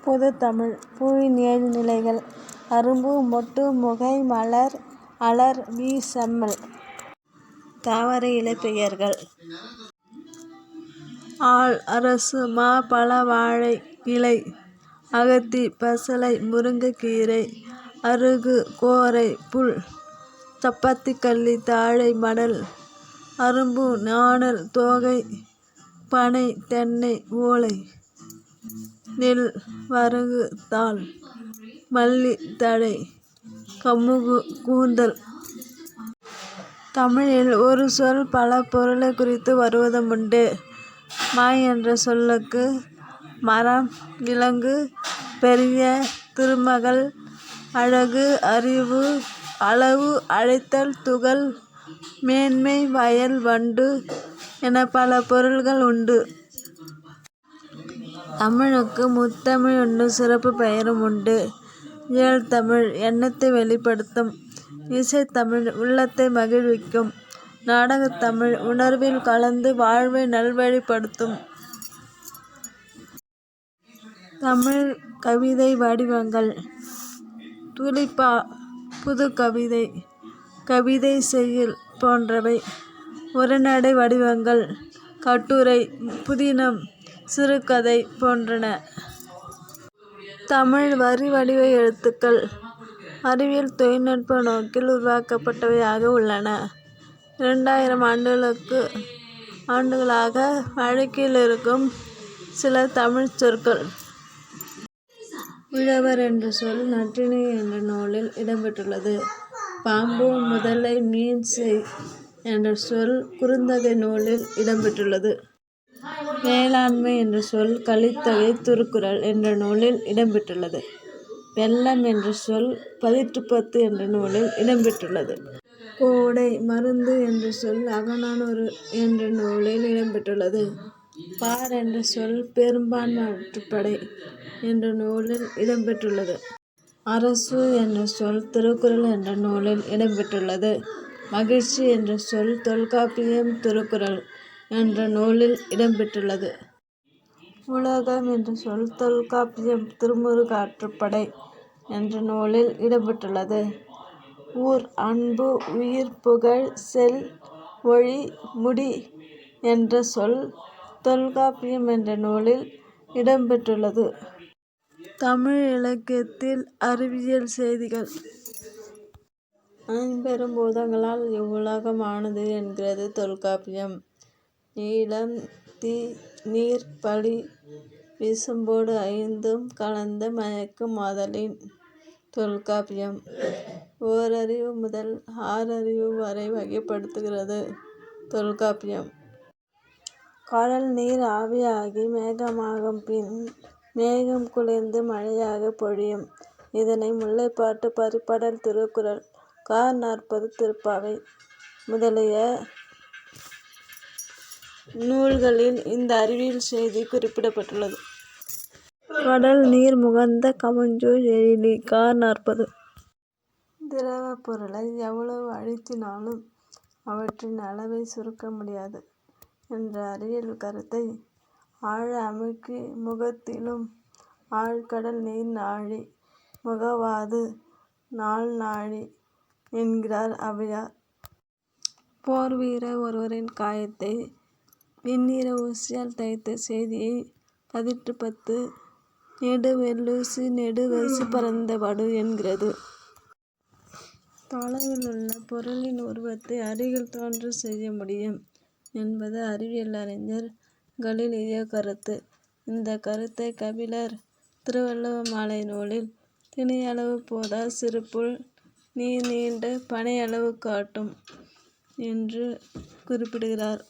பொதுத்தமிழ். பூவின் 7 நிலைகள். அரும்பு, மொட்டு, முகை, மலர், அலர், வி, செம்மல். தாவர இலைப்பெயர்கள். ஆல், அரசு, மா, பலா, வாழை இலை, அகத்தி, பசலை, முருங்கைக்கீரை, அருகு, கோரை, புல், சப்பாத்திக்கள்ளி, தாழை, மடல், அரும்பு, நாணல், தோகை, பனை, தென்னை, ஓலை, நெல், வரகு, தாள், மல்லி, தழை, கமுகு, கூந்தல். தமிழில் ஒரு சொல் பல பொருளைக் குறித்து வருவதுமுண்டு. மை என்ற சொல்லுக்கு மரம், விலங்கு, பெரிய, திருமகள், அழகு, அறிவு, அளவு, அழைத்தல், துகள், மேன்மை, வயல், வண்டு என பல பொருள்கள் உண்டு. தமிழுக்கு முத்தமிழ் என்னும் சிறப்புப் பெயரும் உண்டு. இயல்தமிழ் எண்ணத்தை வெளிப்படுத்தும். இசைத்தமிழ் உள்ளத்தை மகிழ்விக்கும். நாடகத்தமிழ் உணர்வில் கலந்து வாழ்வை நல்வழிப்படுத்தும். தமிழ் கவிதை வடிவங்கள். துளிப்பா, புதுக்கவிதை, கவிதை, செய்யுள் போன்றவை. உரைநடை வடிவங்கள். கட்டுரை, புதினம், சிறுகதை போன்றன. தமிழ் வரிவடிவ எழுத்துக்கள் அறிவியல் தொழில்நுட்ப நோக்கில் உருவாக்கப்பட்டவையாக உள்ளன. 2000 ஆண்டுகளாக வழக்கில் இருக்கும் சில தமிழ்ச் சொற்கள். உழவர் என்ற சொல் நற்றிணை என்ற நூலில் இடம்பெற்றுள்ளது. பாம்பு, முதலை, மீன், செய் என்ற சொல் குறுந்தொகை நூலில் இடம்பெற்றுள்ளது. வேளாண்மை என்ற சொல் கலித்தொகை திருக்குறள் என்ற நூலில் இடம்பெற்றுள்ளது. வெல்லம் என்ற சொல் பதிற்றுப்பத்து என்ற நூலில் இடம்பெற்றுள்ளது. கோடை, மருந்து என்ற சொல் அகநானூறு என்ற நூலில் இடம்பெற்றுள்ளது. பார் என்ற சொல் பெரும்பான்மையாற்றுப்படை என்ற நூலில் இடம்பெற்றுள்ளது. அரசு என்ற சொல் திருக்குறள் என்ற நூலில் இடம்பெற்றுள்ளது. மகிழ்ச்சி என்ற சொல் தொல்காப்பியம் திருக்குறள் என்ற நூலில் இடம்பெற்றுள்ளது. உலகம் என்ற சொல் தொல்காப்பியம் திருமுருகாற்றுப்படை என்ற நூலில் இடம்பெற்றுள்ளது. ஊர், அன்பு, உயிர், புகழ், செல், ஒளி, முடி என்ற சொல் தொல்காப்பியம் என்ற நூலில் இடம்பெற்றுள்ளது. தமிழ் இலக்கியத்தில் அறிவியல் செய்திகள். ஐம்பெரும் பூதங்களால் இவ்வுலகம் ஆனது என்கிறது தொல்காப்பியம். நிலம், தீ, நீர், பளி, விசும்போடு ஐந்தும் கலந்த மயக்கும் ஆதலின். தொல்காப்பியம். ஓரறிவு முதல் ஆறறிவு வரை வகைப்படுத்துகிறது தொல்காப்பியம். கடல் நீர் ஆவியாகி மேகமாகும் பின் மேகம் குளிர்ந்து மழையாகப் பொழியும். இதனை முல்லைப்பாட்டு, பரிபாடல், திருக்குறள், கார் 40, திருப்பாவை முதலிய நூல்களில் இந்த அறிவியல் செய்தி குறிப்பிடப்பட்டுள்ளது. கடல் நீர் முகந்த கமஞ்சூழ் எழிலி. கார் 40. திரவப் பொருளை எவ்வளவு அழுத்தினாலும் அவற்றின் அளவை சுருக்க முடியாது என்ற அறிவியல் கருத்தை ஆழ அமுக்கி முகத்திலும் ஆழ்கடல் நீர் நாழி முகவாது நாள் நாழி என்கிறார் ஔவையார். போர் வீரர் ஒருவரின் காயத்தை வெண்ணிற ஊசியால் தைத்த செய்தியை பதிற்றுப்பத்து நெடு வெள்ளூசி நெடு வீசி பறந்த வடு என்கிறது. தொலைவில் உள்ள பொருளின் உருவத்தை அருகில் தோன்றச் செய்ய முடியும் என்பது அறிவியல் அறிஞர் கலீலியோ கருத்து. இந்த கருத்தை கபிலர் திருவள்ளுவ மாலை நூலில் திணையளவு போதா சிறுபுல் நீர் நீண்ட பனையளவு காட்டும் என்று குறிப்பிடுகிறார்.